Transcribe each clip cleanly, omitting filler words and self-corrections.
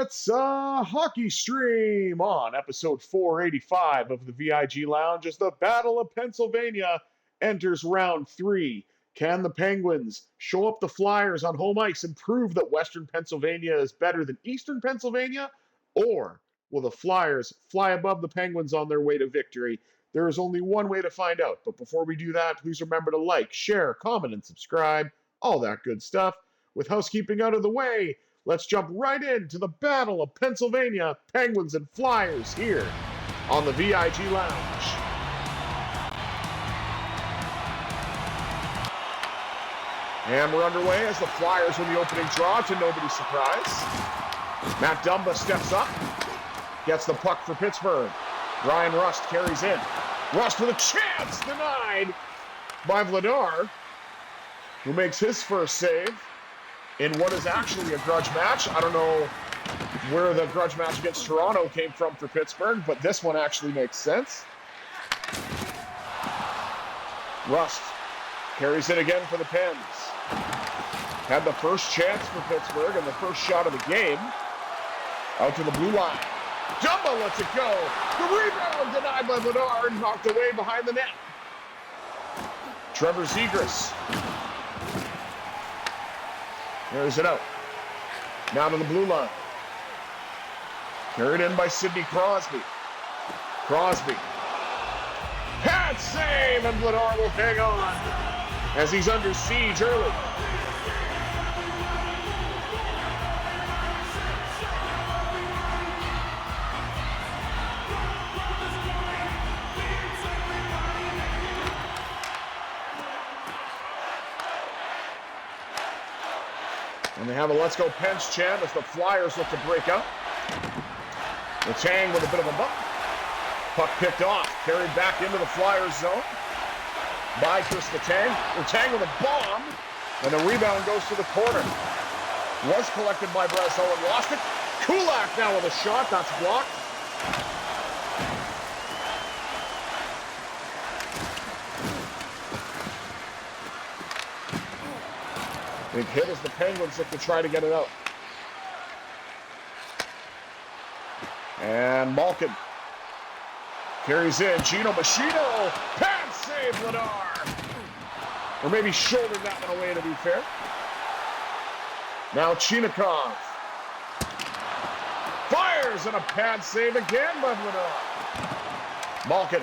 It's a hockey stream on episode 485 of the VIG Lounge as the Battle of Pennsylvania enters round 3. Can the Penguins show up the Flyers on home ice and prove that Western Pennsylvania is better than Eastern Pennsylvania? Or will the Flyers fly above the Penguins on their way to victory? There is only one way to find out. But before we do that, please remember to like, share, comment, and subscribe. All that good stuff. With housekeeping out of the way, let's jump right into the Battle of Pennsylvania, Penguins and Flyers here on the VIG Lounge. And we're underway as the Flyers win the opening draw to nobody's surprise. Matt Dumba steps up, gets the puck for Pittsburgh. Ryan Rust carries in. Rust with a chance, denied by Vladar, who makes his first save in what is actually a grudge match. I don't know where the grudge match against Toronto came from for Pittsburgh, but this one actually makes sense. Rust carries it again for the Pens. Had the first chance for Pittsburgh and the first shot of the game. Out to the blue line. Dumba lets it go. The rebound denied by Vladar and knocked away behind the net. Trevor Zegras. There's it out. Now to the blue line. Carried in by Sidney Crosby. Crosby. Pad save, and Vladar will hang on as he's under siege early. And they have a Let's Go Pens chant as the Flyers look to break out. Letang with a bit of a bump. Puck picked off, carried back into the Flyers zone by Chris Letang. Letang with a bomb, and the rebound goes to the corner. Was collected by Brazeau and lost it. Kulak now with a shot, that's blocked. Big hit as the Penguins look to try to get it out. And Malkin carries in. Gino Machino. Pad save, Vladar. Or maybe shouldered that one away, to be fair. Now Chinikov. Fires, and a pad save again by Vladar. Malkin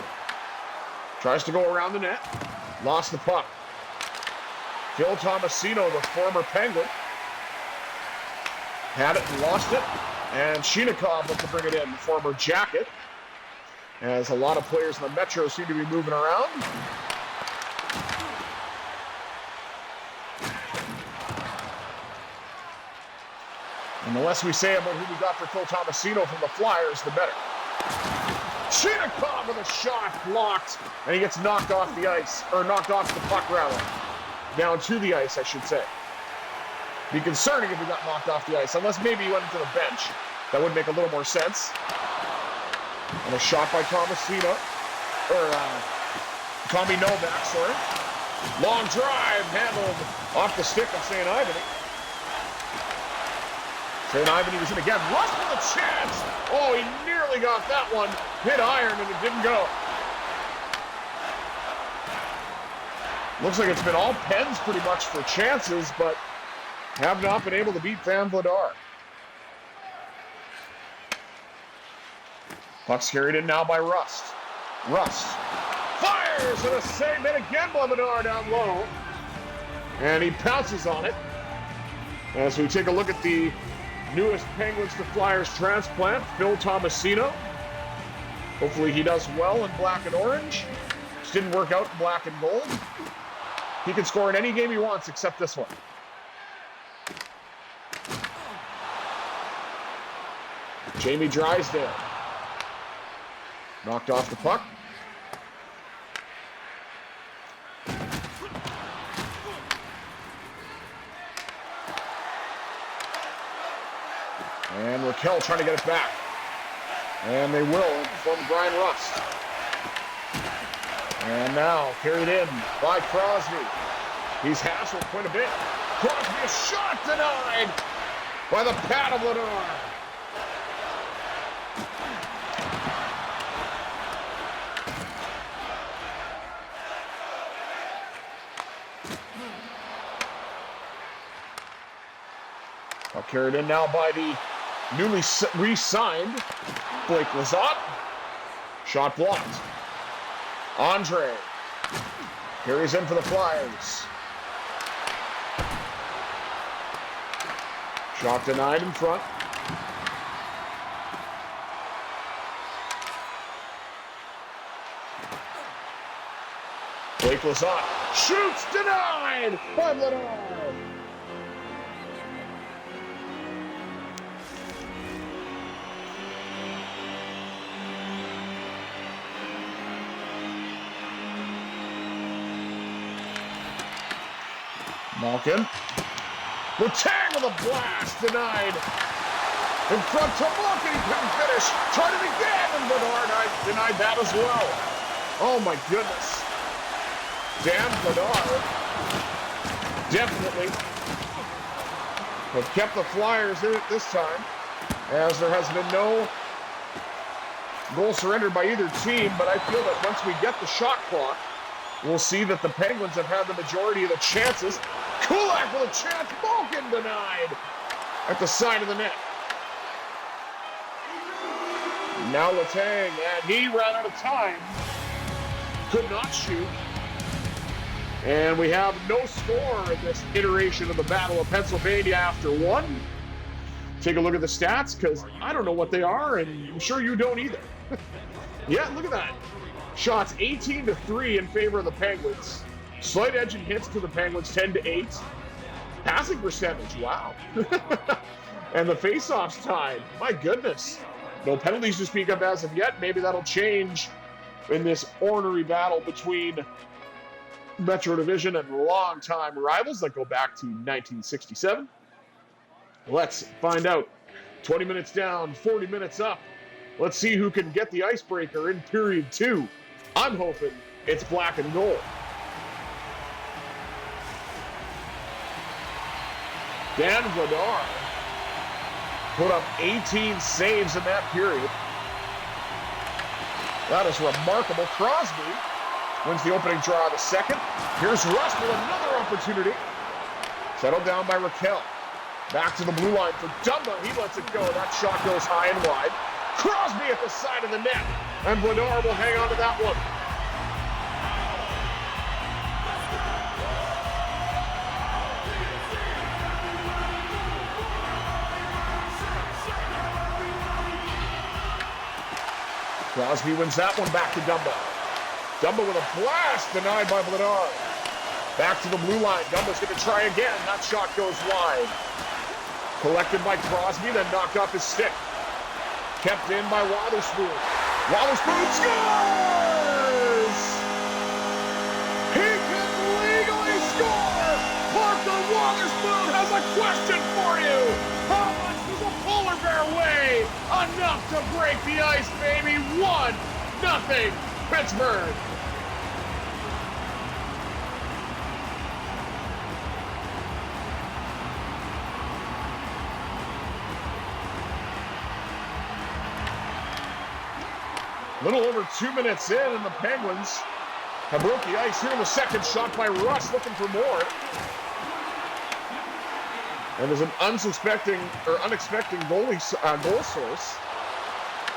tries to go around the net. Lost the puck. Phil Tomasino, the former Penguin, had it and lost it. And Chinikov looked to bring it in, the former Jacket, as a lot of players in the Metro seem to be moving around. And the less we say about who we got for Phil Tomasino from the Flyers, the better. Chinikov with a shot blocked, and he gets knocked off the ice, or knocked off the puck rather. Down to the ice, I should say. Be concerning if he got knocked off the ice, unless maybe he went into the bench. That would make a little more sense. And a shot by Tomasino, or Tommy Novak, sorry. Long drive handled off the stick of St. Ivany. St. Ivany was in again. Rust with a chance. Oh, he nearly got that one. Hit iron and it didn't go. Looks like it's been all Pens pretty much for chances, but have not been able to beat Van Vladar. Puck's carried in now by Rust. Rust fires, and a save made again by Vladar down low. And he pounces on it. As we take a look at the newest Penguins to Flyers transplant, Phil Tomasino. Hopefully he does well in black and orange. Just didn't work out in black and gold. He can score in any game he wants except this one. Jamie Drysdale. Knocked off the puck. And Raquel trying to get it back. And they will from Brian Rust. And now carried in by Crosby. He's hassled quite a bit. Crosby, a shot denied by the pad of Vladar. Carried in now by the newly re-signed Blake Lizotte. Shot blocked. Andre carries in for the Flyers. Shot denied in front. Blake Lizotte shoots, denied by Vladar. Malkin. Letang with a blast, denied. In front to Malkin, he couldn't finish. Tried it again, and Vladar denied that as well. Oh my goodness. Dan Vladar definitely have kept the Flyers in it this time, as there has been no goal surrendered by either team, but I feel that once we get the shot clock, we'll see that the Penguins have had the majority of the chances. Kulak with a chance, Malkin denied at the side of the net. Now Letang, and he ran out of time. Could not shoot. And we have no score in this iteration of the Battle of Pennsylvania after one. Take a look at the stats, because I don't know what they are, and I'm sure you don't either. Yeah, look at that. Shots 18-3 in favor of the Penguins. Slight edge and hits to the Penguins, 10-8. Passing percentage, wow. And the faceoffs tied. My goodness. No penalties to speak of as of yet. Maybe that'll change in this ornery battle between Metro Division and longtime rivals that go back to 1967. Let's find out. 20 minutes down, 40 minutes up. Let's see who can get the icebreaker in period 2. I'm hoping it's black and gold. Dan Vladar put up 18 saves in that period. That is remarkable. Crosby wins the opening draw of the second. Here's Russ with another opportunity. Settled down by Raquel. Back to the blue line for Dumba. He lets it go. That shot goes high and wide. Crosby at the side of the net. And Vladar will hang on to that one. Crosby wins that one back to Dumba. Dumba with a blast, denied by Vladar. Back to the blue line. Dumba's going to try again. That shot goes wide. Collected by Crosby, then knocked off his stick. Kept in by Wotherspoon. Wotherspoon scores! He can legally score! Parker Wotherspoon has a question for you! How much does a polar bear weigh? Enough to break the ice, baby! 1-0 Pittsburgh! A little over 2 minutes in, and the Penguins have broke the ice here in the second. Shot by Russ, looking for more. And there's an unexpected goal source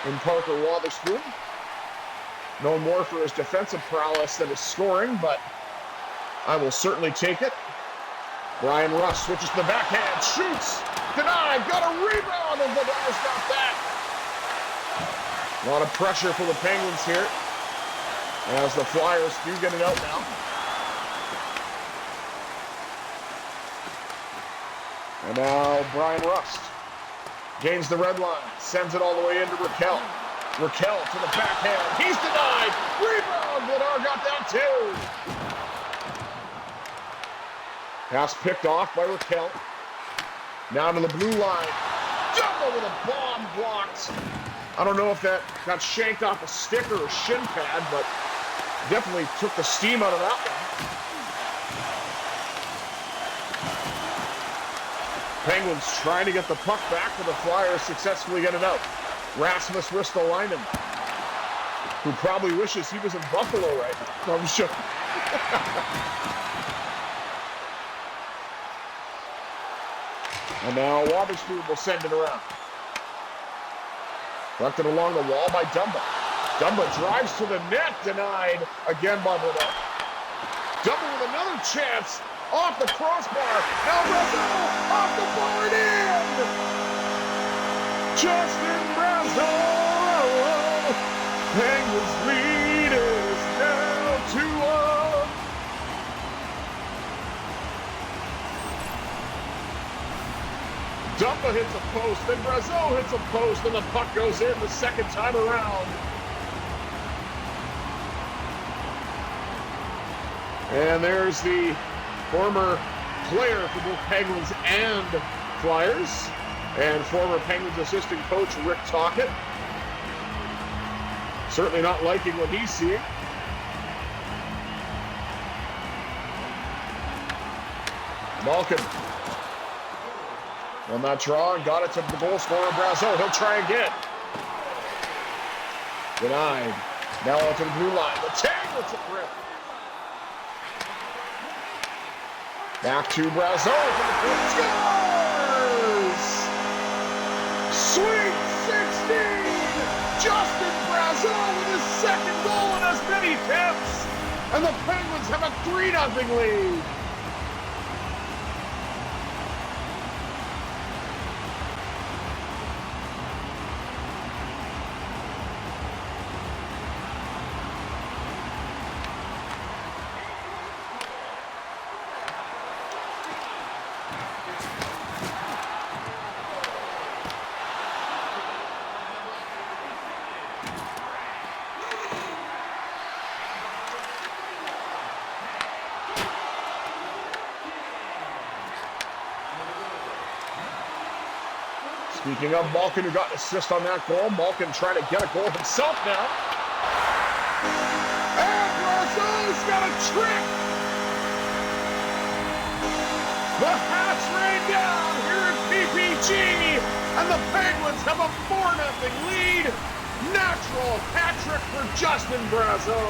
in Parker Wotherspoon. Known more for his defensive prowess than his scoring, but I will certainly take it. Brian Russ switches to the backhand, shoots, denied, got a rebound, and Vladar's got that. A lot of pressure for the Penguins here, as the Flyers do get it out now. And now Brian Rust gains the red line, sends it all the way into Raquel. Raquel to the backhand, he's denied, rebound, Vladar got that too. Pass picked off by Raquel. Now to the blue line, Dumba with a bomb blocked. I don't know if that got shanked off a stick or a shin pad, but definitely took the steam out of that one. Penguins trying to get the puck back, but the Flyers successfully get it out. Rasmus Ristolainen, who probably wishes he was in Buffalo right now. No, I'm sure. And now Wotherspoon will send it around. Left along the wall by Dumba. Dumba drives to the net, denied again by Brazeau. Dumba with another chance, off the crossbar. Now Brazeau, off the bar and in! Justin Brazeau! Penguins lead is now 2-1. Dumba hits a post, then Brazeau hits a post, and the puck goes in the second time around. And there's the former player for both Penguins and Flyers, and former Penguins assistant coach Rick Tocchet. Certainly not liking what he's seeing. Malkin on that draw and got it to the goal scorer Brazeau. He'll try again. Denied. Now out to the blue line. The tag lets it rip. Back to Brazeau for the first. Scores! Sweet 16! Justin Brazeau with his second goal in as many attempts. And the Penguins have a 3-0 lead. Speaking of Malkin, who got an assist on that goal. Malkin trying to get a goal himself now. And Brazeau's got a trick. The Hats rain down here at PPG, and the Penguins have a 4-0 lead. Natural hat trick for Justin Brazeau.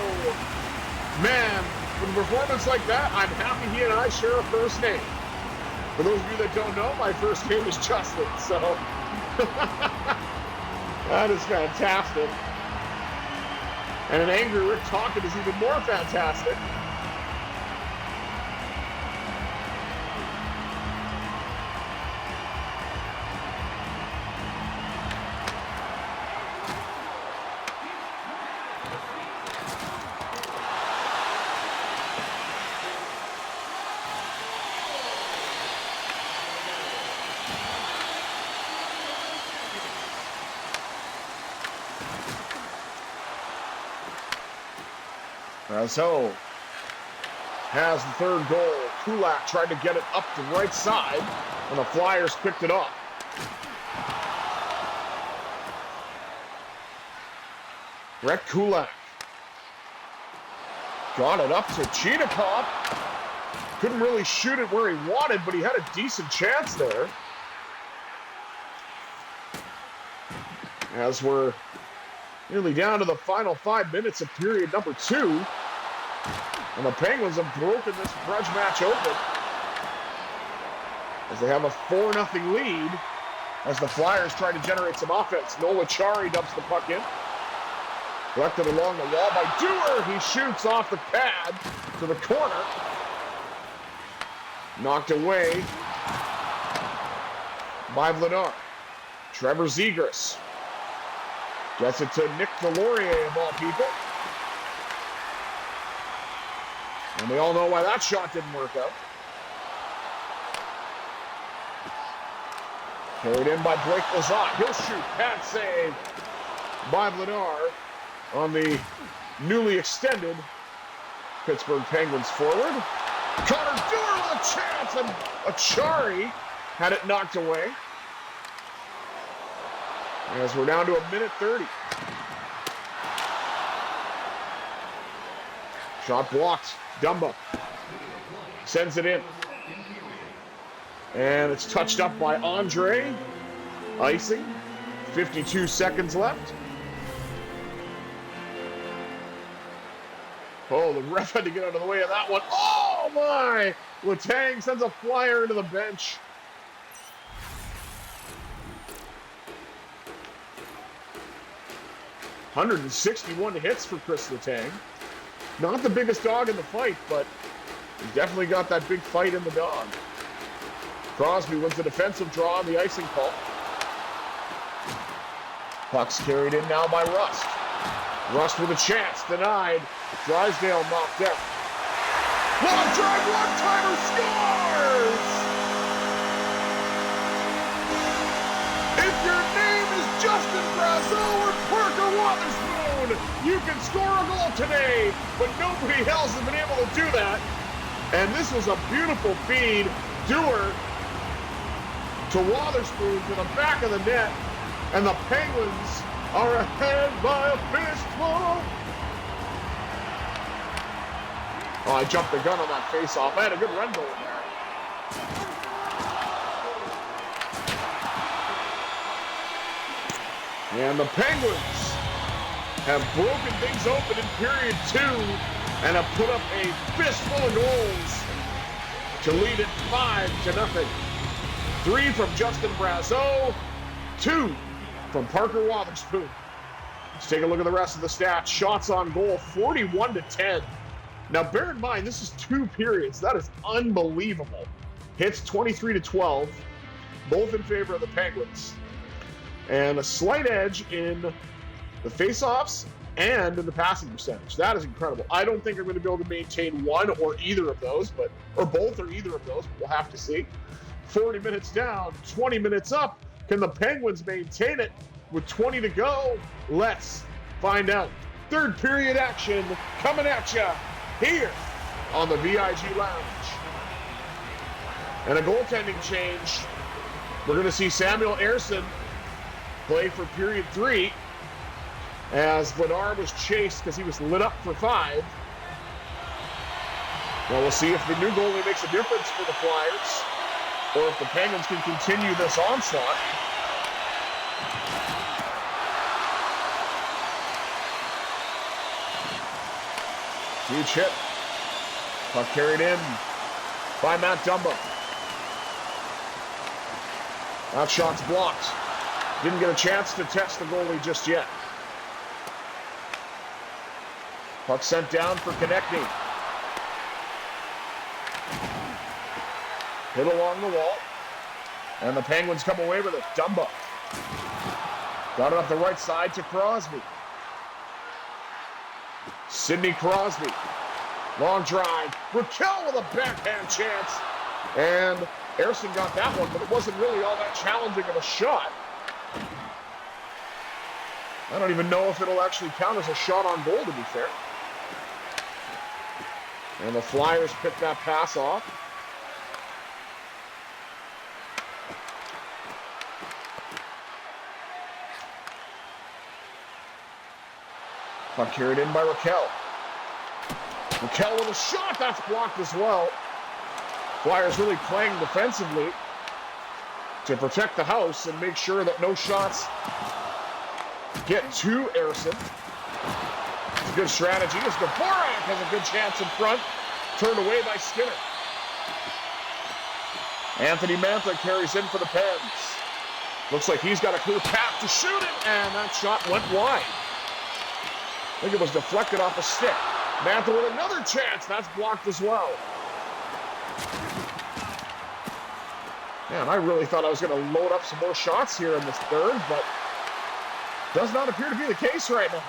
Man, with a performance like that, I'm happy he and I share a first name. For those of you that don't know, my first name is Justin, so that is fantastic. And an angry Rick Tocchet is even more fantastic. Brazeau has the third goal. Kulak tried to get it up the right side, and the Flyers picked it up. Brett Kulak got it up to Cheetah. Couldn't really shoot it where he wanted, but he had a decent chance there. As we're nearly down to the final 5 minutes of period number 2. And the Penguins have broken this grudge match open as they have a 4-0 lead as the Flyers try to generate some offense. Nola Chari dumps the puck in. Collected along the wall by Dewar. He shoots off the pad to the corner. Knocked away by Vladar. Trevor Zegras gets it to Nick Delorier of all people. And we all know why that shot didn't work out. Carried in by Blake Lazat. He'll shoot. Pad save by Vladar on the newly extended Pittsburgh Penguins forward. Connor Dewar with a chance, and Achari had it knocked away. As we're down to a minute 30. Shot blocked. Dumba sends it in. And it's touched up by Andre. Icing. 52 seconds left. Oh, the ref had to get out of the way of that one. Oh, my! Letang sends a flyer into the bench. 161 hits for Chris Letang. Not the biggest dog in the fight, but he's definitely got that big fight in the dog. Crosby wins the defensive draw on the icing call. Puck's carried in now by Rust. Rust with a chance, denied. Drysdale knocked out. Long drive, one-timer scores! If your name is Justin Brazeau or Parker Wotherspoon, you can score a goal today, but nobody else has been able to do that. And this was a beautiful feed. Dewar to Wotherspoon to the back of the net, and the Penguins are ahead by a fistful. Oh, I jumped the gun on that face-off. I had a good run going there. And the Penguins have broken things open in period 2 and have put up a fistful of goals to lead it 5-0. 3 from Justin Brazeau, 2 from Parker Wotherspoon. Let's take a look at the rest of the stats. Shots on goal, 41-10. Now, bear in mind, this is 2 periods. That is unbelievable. Hits 23-12, both in favor of the Penguins. And a slight edge in the face-offs and in the passing percentage. That is incredible. I don't think I'm going to be able to maintain one or either of those, or both or either of those, but we'll have to see. 40 minutes down, 20 minutes up. Can the Penguins maintain it with 20 to go? Let's find out. Third period action coming at you here on the VIG Lounge. And a goaltending change. We're going to see Samuel Ersson play for period 3 as Vladar was chased because he was lit up for 5. Well, we'll see if the new goalie makes a difference for the Flyers or if the Penguins can continue this onslaught. Huge hit. Puck carried in by Matt Dumba. That shot's blocked. Didn't get a chance to test the goalie just yet. Puck sent down for Konechny. Hit along the wall. And the Penguins come away with it. Dumba. Got it up the right side to Crosby. Sidney Crosby. Long drive. Raquel with a backhand chance. And Ersson got that one, but it wasn't really all that challenging of a shot. I don't even know if it'll actually count as a shot on goal, to be fair. And the Flyers pick that pass off. Puck carried in by Raquel. Raquel with a shot, that's blocked as well. Flyers really playing defensively to protect the house and make sure that no shots get to Ersson. It's a good strategy as Dvorak has a good chance in front, turned away by Skinner. Anthony Mantha carries in for the Pens. Looks like he's got a clear path to shoot it, and that shot went wide. I think it was deflected off a stick. Mantha with another chance. That's blocked as well. Man, I really thought I was going to load up some more shots here in this third, but does not appear to be the case right now.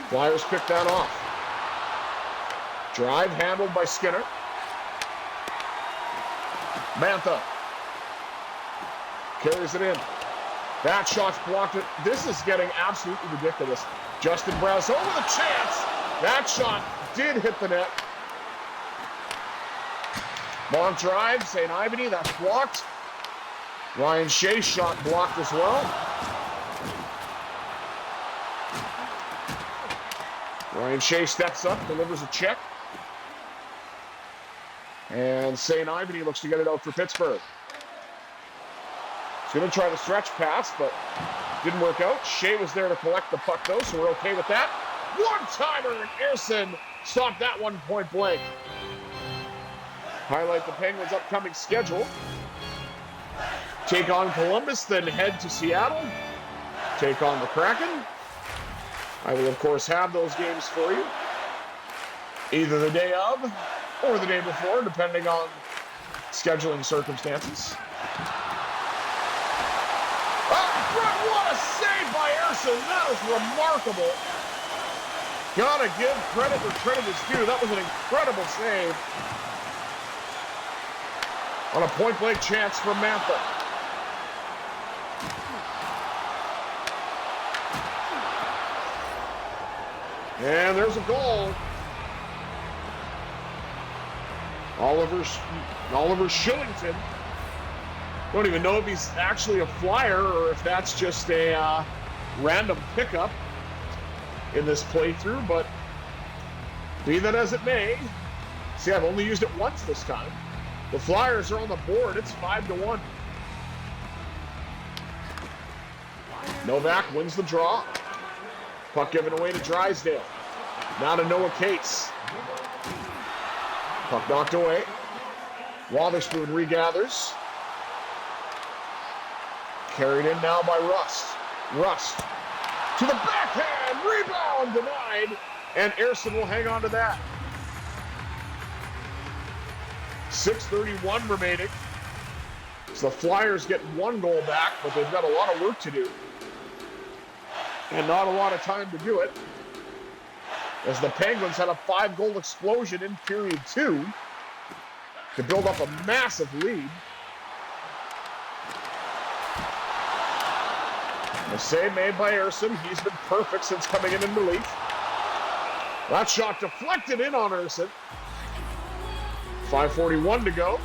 Flyers pick that off. Drive handled by Skinner. Mantha carries it in. That shot's blocked. This is getting absolutely ridiculous. Justin Brazeau with a chance. That shot did hit the net. Long drive, St. Ivany, that's blocked. Ryan Shea's shot blocked as well. Ryan Shea steps up, delivers a check. And St. Ivany looks to get it out for Pittsburgh. He's going to try the stretch pass, but didn't work out. Shea was there to collect the puck, though, so we're okay with that. One-timer, and Ersson stopped that one point blank. Highlight the Penguins' upcoming schedule. Take on Columbus, then head to Seattle. take on the Kraken. I will, of course, have those games for you, either the day of or the day before, depending on scheduling circumstances. Up front, what a save by Erson. That is remarkable. Gotta give credit where credit is due. That was an incredible save on a point-blank chance from Mantha. And there's a goal. Oliver Shillington. Don't even know if he's actually a Flyer or if that's just a random pickup in this playthrough, but be that as it may, see, I've only used it once this time. The Flyers are on the board. It's 5-1. Novak wins the draw. Puck given away to Drysdale. Now to Noah Cates. Puck knocked away. Wotherspoon regathers. Carried in now by Rust. Rust to the backhand. Rebound denied. And Erson will hang on to that. 6:31 remaining. So the Flyers get one goal back, but they've got a lot of work to do. And not a lot of time to do it, as the Penguins had a 5-goal explosion in period 2 to build up a massive lead. A save made by Erson. He's been perfect since coming in relief. That shot deflected in on Erson. 5:41 to go.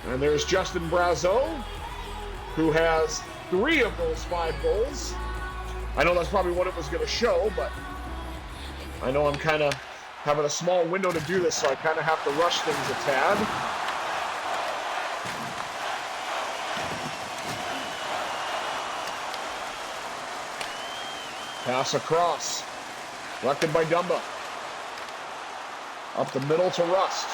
And there's Justin Brazeau, who has 3 of those 5 goals. I know that's probably what it was going to show, but I know I'm kind of having a small window to do this, so I kind of have to rush things a tad. Pass across. Collected by Dumba. Up the middle to Rust.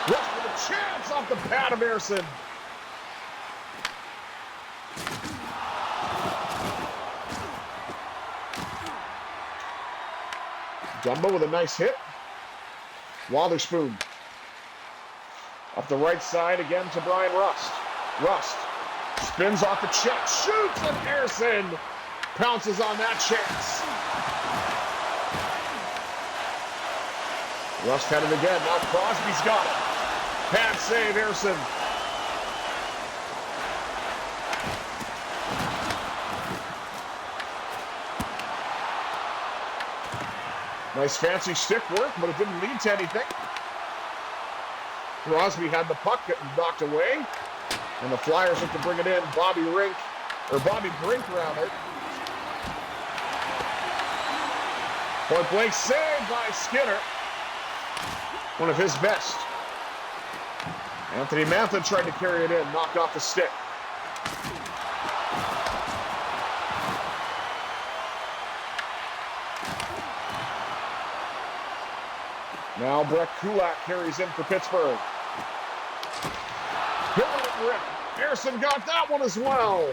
Rust with a chance off the pad of Erson. Dumba with a nice hit. Wotherspoon. Up the right side again to Brian Rust. Rust spins off the check, shoots, and Erson pounces on that chance. Rust had it again. Now Crosby's got it. Pad save, Erson. Nice fancy stick work, but it didn't lead to anything. Crosby had the puck getting knocked away, and the Flyers look to bring it in. Bobby Brink rather. Point blank save by Skinner. One of his best. Anthony Mantha tried to carry it in, knocked off the stick. Now Brett Kulak carries in for Pittsburgh. Good rip. Erson got that one as well.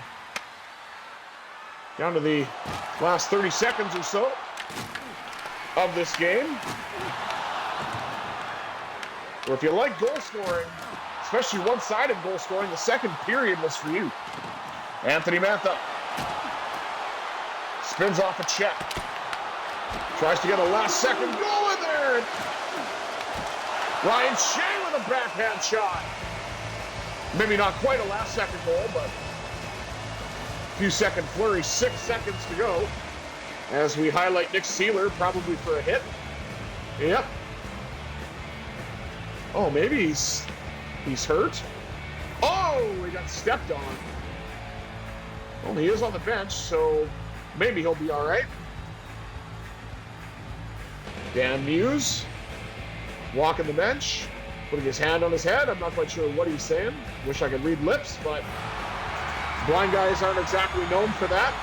Down to the last 30 seconds or so of this game. Or if you like goal scoring, especially one-sided goal scoring, the second period was for you. Anthony Mantha spins off a check. Tries to get a last-second goal in there. Ryan Shea with a backhand shot. Maybe not quite a last-second goal, but a few-second flurry. 6 seconds to go as we highlight Nick Seeler, probably for a hit. Yep. Oh, maybe he's hurt. Oh, he got stepped on. Well, he is on the bench, so maybe he'll be all right. Dan Muse walking the bench, putting his hand on his head. I'm not quite sure what he's saying. Wish I could read lips, but blind guys aren't exactly known for that.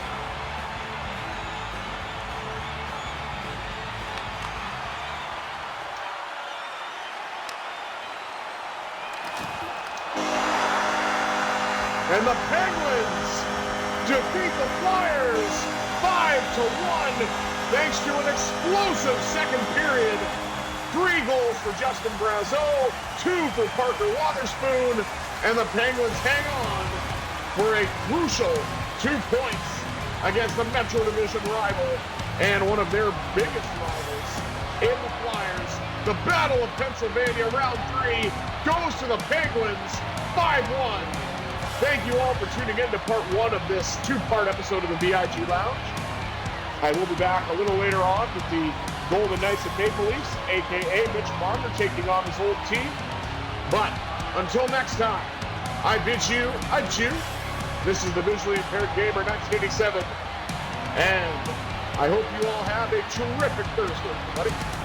And the Penguins defeat the Flyers 5-1 thanks to an explosive second period. 3 goals for Justin Brazeau, 2 for Parker Wotherspoon, and the Penguins hang on for a crucial 2 points against the Metro Division rival and one of their biggest rivals in the Flyers. The Battle of Pennsylvania round 3 goes to the Penguins 5-1. Thank you all for tuning in to part 1 of this 2-part episode of the VIG Lounge. I will be back a little later on with the Golden Knights and Maple Leafs, a.k.a. Mitch Marner, taking on his old team. But until next time, I bid you adieu. This is the Visually Impaired Gamer 1987. And I hope you all have a terrific Thursday, everybody.